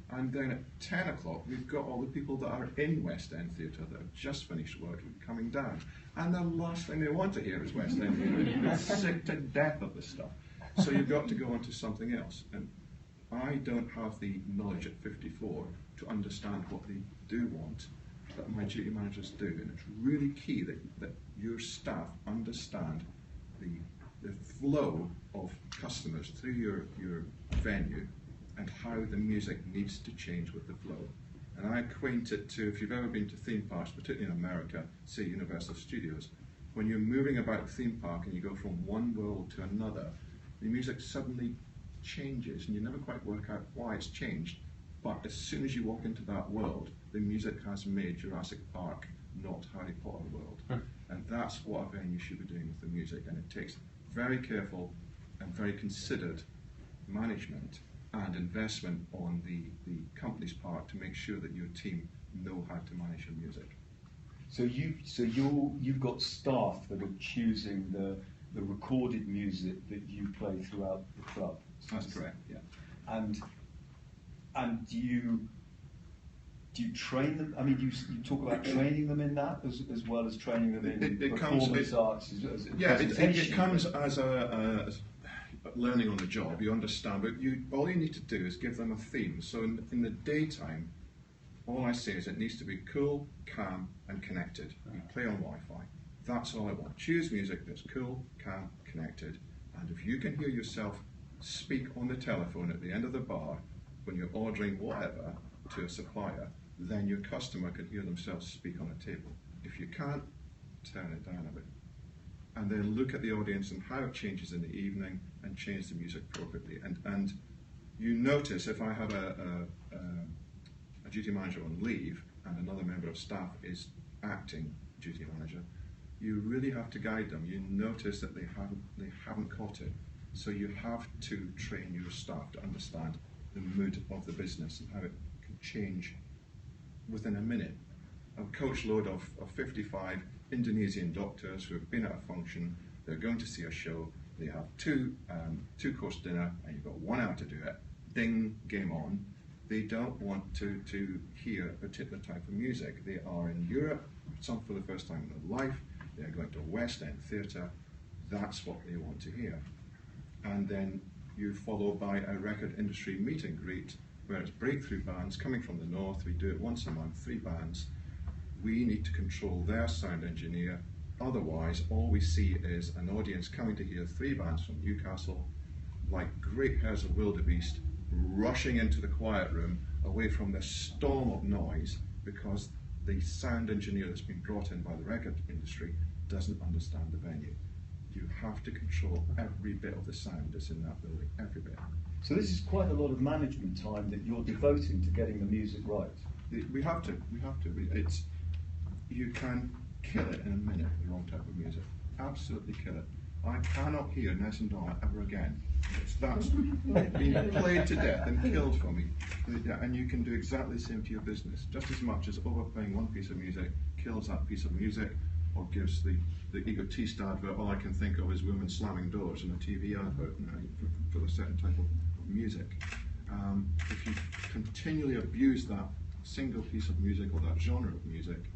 And then at 10 o'clock, we've got all the people that are in West End theatre that have just finished work coming down. And the last thing they want to hear is West End music. They're sick to death of this stuff. So you've got to go on to something else. And I don't have the knowledge at 54 to understand what they do want, but my duty managers do. And it's really key that your staff understand the flow of customers through your venue and how the music needs to change with the flow. And I equate it to, if you've ever been to theme parks, particularly in America, say Universal Studios, when you're moving about the theme park and you go from one world to another, the music suddenly changes and you never quite work out why it's changed. But as soon as you walk into that world, the music has made Jurassic Park not Harry Potter world. And that's what a venue should be doing with the music. And it takes very careful and very considered management and investment on the company's part to make sure that your team know how to manage your music.
So you've got staff that are choosing the recorded music that you play throughout the club.
That's correct, yeah.
And do you train them? I mean, you talk about training them in that as well as training them in performance arts.
Yeah, it comes as a learning on the job. You understand, but all you need to do is give them a theme. So in the daytime, all I say is it needs to be cool, calm, and connected. You play on Wi-Fi. That's all I want. Choose music that's cool, calm, connected, and if you can hear yourself speak on the telephone at the end of the bar when you're ordering whatever to a supplier, then your customer can hear themselves speak on a table. If you can't, turn it down a bit. And then look at the audience and how it changes in the evening and change the music appropriately. And you notice if I have a duty manager on leave and another member of staff is acting duty manager, you really have to guide them. You notice that they haven't caught it. So you have to train your staff to understand the mood of the business and how it can change within a minute. A coach load of 55 Indonesian doctors who have been at a function, they're going to see a show, they have two-course dinner, and you've got 1 hour to do it, ding, game on. They don't want to hear a particular type of music. They are in Europe, some for the first time in their life, they're going to West End theatre, that's what they want to hear. And then you follow by a record industry meet and greet, where it's breakthrough bands coming from the north. We do it once a month, 3 bands. We need to control their sound engineer. Otherwise, all we see is an audience coming to hear 3 bands from Newcastle, like great herds of wildebeest, rushing into the quiet room, away from the storm of noise, because the sound engineer that's been brought in by the record industry doesn't understand the venue. You have to control every bit of the sound that's in that building, every bit.
So this is quite a lot of management time that you're devoting to getting the music right.
We have to. You can kill it in a minute, the wrong type of music. Absolutely kill it. I cannot hear Nelson Donna ever again. That's been played to death and killed for me. And you can do exactly the same to your business. Just as much as overplaying one piece of music kills that piece of music, or gives the egotist advert, all I can think of is women slamming doors in a TV advert for a certain type of music. If you continually abuse that single piece of music or that genre of music,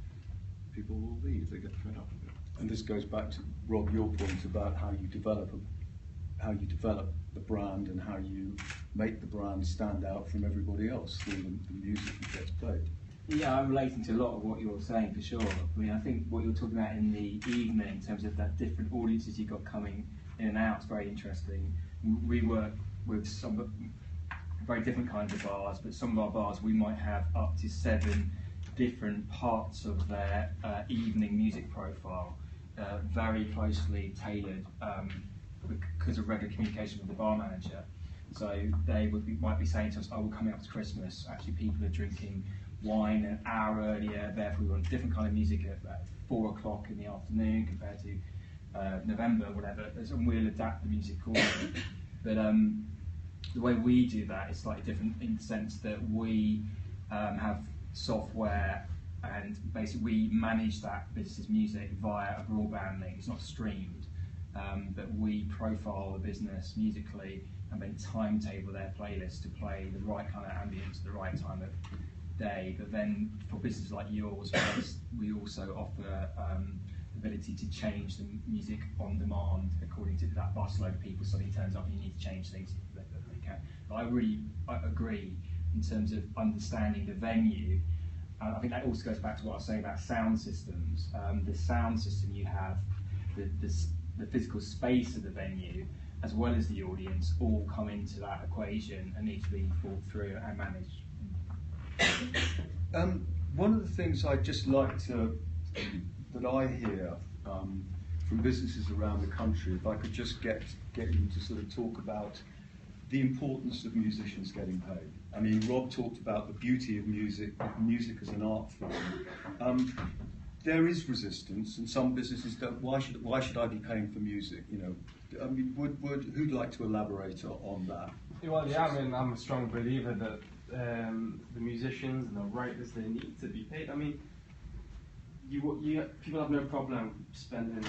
people will leave, they get fed up with it.
And this goes back to, Rob, your point about how you develop the brand and how you make the brand stand out from everybody else through the music that gets played.
Yeah, I'm relating to a lot of what you're saying for sure. I mean, I think what you're talking about in the evening in terms of that different audiences you've got coming in and out is very interesting. We work with some very different kinds of bars, but some of our bars we might have up to 7 different parts of their evening music profile, very closely tailored because of regular communication with the bar manager. So they might be saying to us, oh, we're coming up to Christmas. Actually, people are drinking wine an hour earlier, therefore we want a different kind of music at 4 o'clock in the afternoon compared to November, whatever, and we'll adapt the music accordingly. But the way we do that is slightly different in the sense that we have software, and basically we manage that business's music via a broadband link. It's not streamed, but we profile the business musically and then timetable their playlist to play the right kind of ambience at the right time of day. But then for businesses like yours, we also offer the ability to change the music on demand according to that busload of people. Something turns up and you need to change things that they can. But I agree in terms of understanding the venue. I think that also goes back to what I was saying about sound systems. The sound system you have, the physical space of the venue, as well as the audience, all come into that equation and need to be thought through and managed.
One of the things I'd just like to, that I hear from businesses around the country, if I could just get you to sort of talk about the importance of musicians getting paid. I mean, Rob talked about the beauty of music as an art form. There is resistance, and some businesses don't. Why should I be paying for music? You know, I mean, who'd like to elaborate on that?
Well, yeah, I mean, I'm a strong believer that the musicians and the writers, they need to be paid. I mean, people have no problem spending,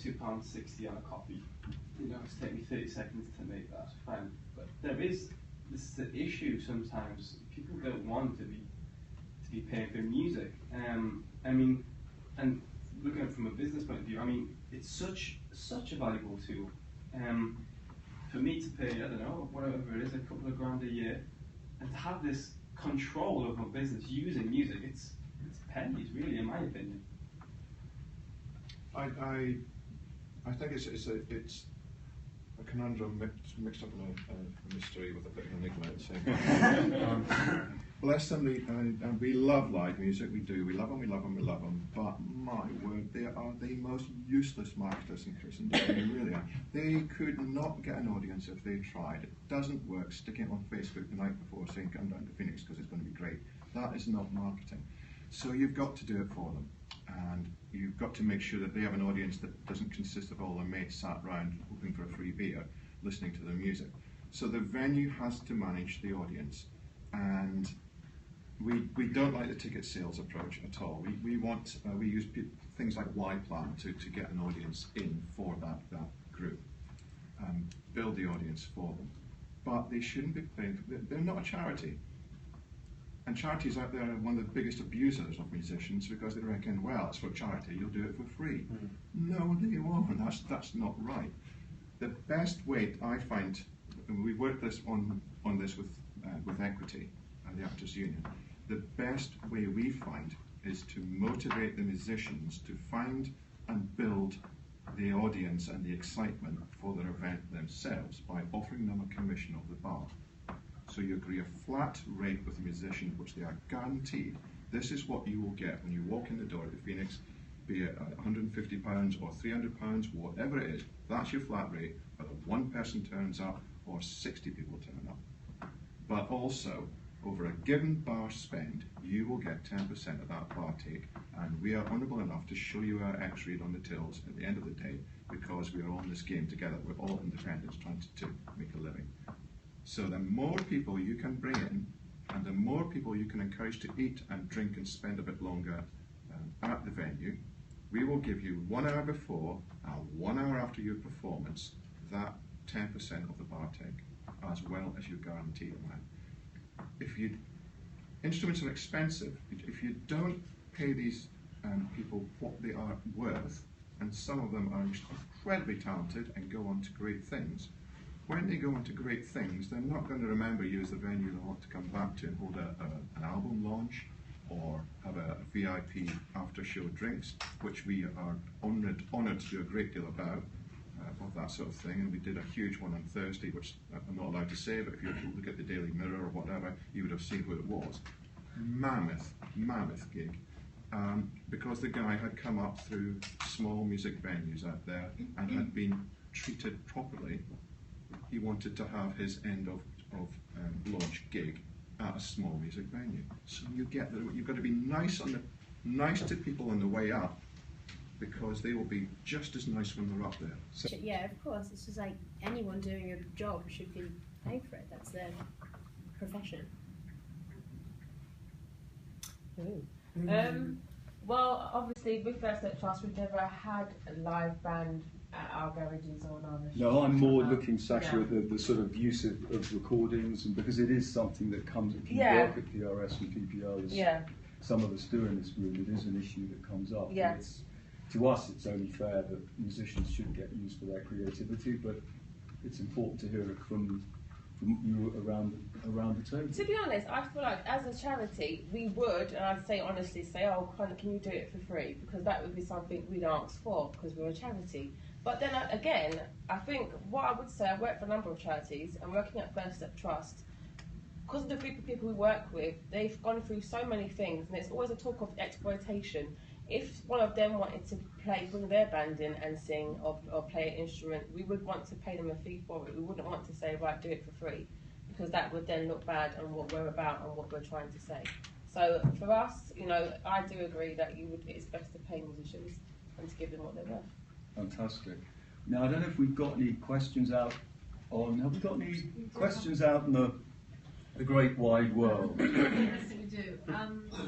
£2.60 on a copy. It's taken me 30 seconds to make that, fine. But this is the issue sometimes. People don't want to be paying for music. I mean, and looking at it from a business point of view, I mean, it's such a valuable tool. For me to pay, I don't know, whatever it is, a couple of grand a year, and to have this control of my business using music, it's pennies, really, in my opinion.
I think it's a conundrum mixed up in a mystery with a bit of enigma at the same time. Bless them, and we love live music, we do. We love them, we love them, we love them. But my word, they are the most useless marketers in Christendom. They really are. They could not get an audience if they tried. It doesn't work sticking it on Facebook the night before saying come down to Phoenix because it's going to be great. That is not marketing. So you've got to do it for them. And you've got to make sure that they have an audience that doesn't consist of all their mates sat round hoping for a free beer, listening to their music. So the venue has to manage the audience. And we don't like the ticket sales approach at all. We use things like Y-Plan to get an audience in for that group, build the audience for them. But they shouldn't be paying, they're not a charity. And charities out there are one of the biggest abusers of musicians because they reckon, well, it's for charity, you'll do it for free. No, they won't. That's not right. The best way I find, and we worked on this with Equity and the Actors Union, the best way we find is to motivate the musicians to find and build the audience and the excitement for their event themselves by offering them a commission of the bar. So you agree a flat rate with the musician, which they are guaranteed. This is what you will get when you walk in the door at the Phoenix, be it £150 or £300, whatever it is. That's your flat rate, whether one person turns up or 60 people turn up. But also, over a given bar spend, you will get 10% of that bar take, and we are honourable enough to show you our X-rate on the tills at the end of the day because we are on this game together. We're all independents trying to make a living. So the more people you can bring in, and the more people you can encourage to eat and drink and spend a bit longer at the venue, we will give you 1 hour before and 1 hour after your performance that 10% of the bar take, as well as your guaranteed amount. Instruments are expensive. If you don't pay these people what they are worth, and some of them are incredibly talented and go on to great things, when they go on to great things, they're not going to remember you as the venue they want to come back to and hold an album launch or have a VIP after-show drinks, which we are honoured to do a great deal about that sort of thing. And we did a huge one on Thursday, which I'm not allowed to say, but if you look at the Daily Mirror or whatever, you would have seen who it was. Mammoth gig. Because the guy had come up through small music venues out there and had been treated properly he wanted to have his end of launch gig at a small music venue. So you get that you've got to be nice to people on the way up, because they will be just as nice when they're up there. So,
Yeah, of course. It's just like anyone doing a job should be paid for it. That's their profession.
Well, obviously, with First Up Trust, we've never had a live band at our garages or on our restaurants.
No, I'm more looking, Sasha, at the sort of use of recordings, and because it is something that comes, if you work at PRS and PPL, as some of us do in this room, it is an issue that comes up.
Yeah.
To us, it's only fair that musicians should get used for their creativity, but it's important to hear it from you around the table.
To be honest, I feel like as a charity, we would, and I'd say honestly, oh, can you do it for free? Because that would be something we'd ask for, because we're a charity. But then again, I think what I would say, I work for a number of charities, and working at First Step Trust, because of the group of people we work with, they've gone through so many things, and it's always a talk of exploitation. If one of them wanted to bring their band in and sing or play an instrument, we would want to pay them a fee for it. We wouldn't want to say, right, do it for free, because that would then look bad on what we're about and what we're trying to say. So for us, I do agree that it's best to pay musicians and to give them what they're worth.
Fantastic. Now, I don't know if we've got any questions out have we got any questions out in the great wide world?
Yes, we do.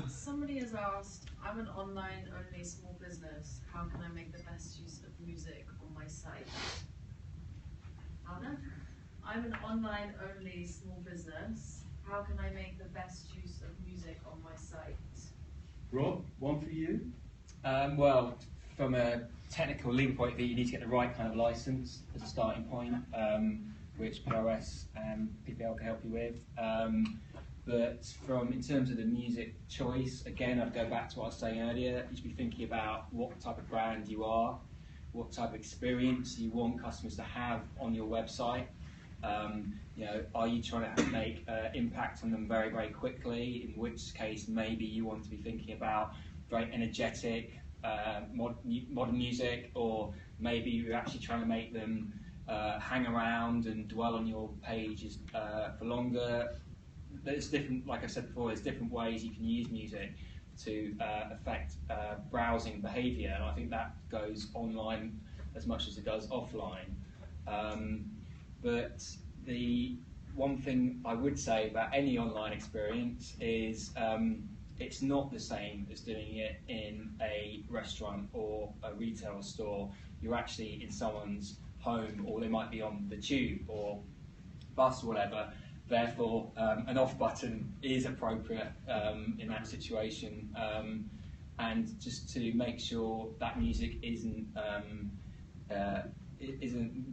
Somebody has asked, I'm an online-only small business. How can I make the best use of music on my site? Anna? I'm an online-only small business. How can I make the best use of music on my site?
Rob, one for you?
Well, from a technical legal point of view, you need to get the right kind of license as a starting point, which PRS and PPL can help you with. But in terms of the music choice, again, I'd go back to what I was saying earlier. You should be thinking about what type of brand you are, what type of experience you want customers to have on your website. Are you trying to make impact on them very, very quickly? In which case, maybe you want to be thinking about very energetic, modern music, or maybe you're actually trying to make them hang around and dwell on your pages for longer. There's different, like I said before, there's different ways you can use music to affect browsing behaviour, and I think that goes online as much as it does offline. But the one thing I would say about any online experience is it's not the same as doing it in a restaurant or a retail store. You're actually in someone's home, or they might be on the tube or bus or whatever. Therefore, an off button is appropriate in that situation, and just to make sure that music isn't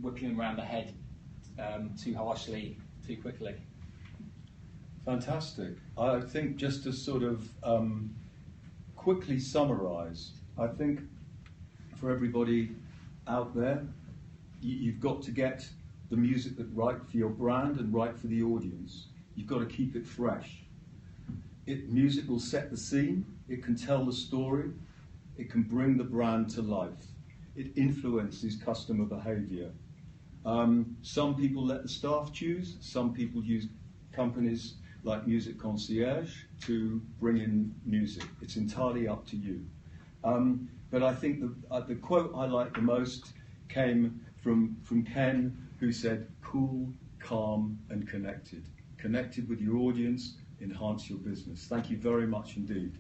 whipping them around the head too harshly, too quickly.
Fantastic. I think just to sort of quickly summarise, I think for everybody out there, you've got to get the music that's right for your brand and right for the audience. You've got to keep it fresh. Music will set the scene, it can tell the story, it can bring the brand to life. It influences customer behaviour. Some people let the staff choose, some people use companies like Music Concierge to bring in music. It's entirely up to you. But I think the quote I like the most came from Ken, who said, cool, calm and connected. Connected with your audience, enhance your business. Thank you very much indeed.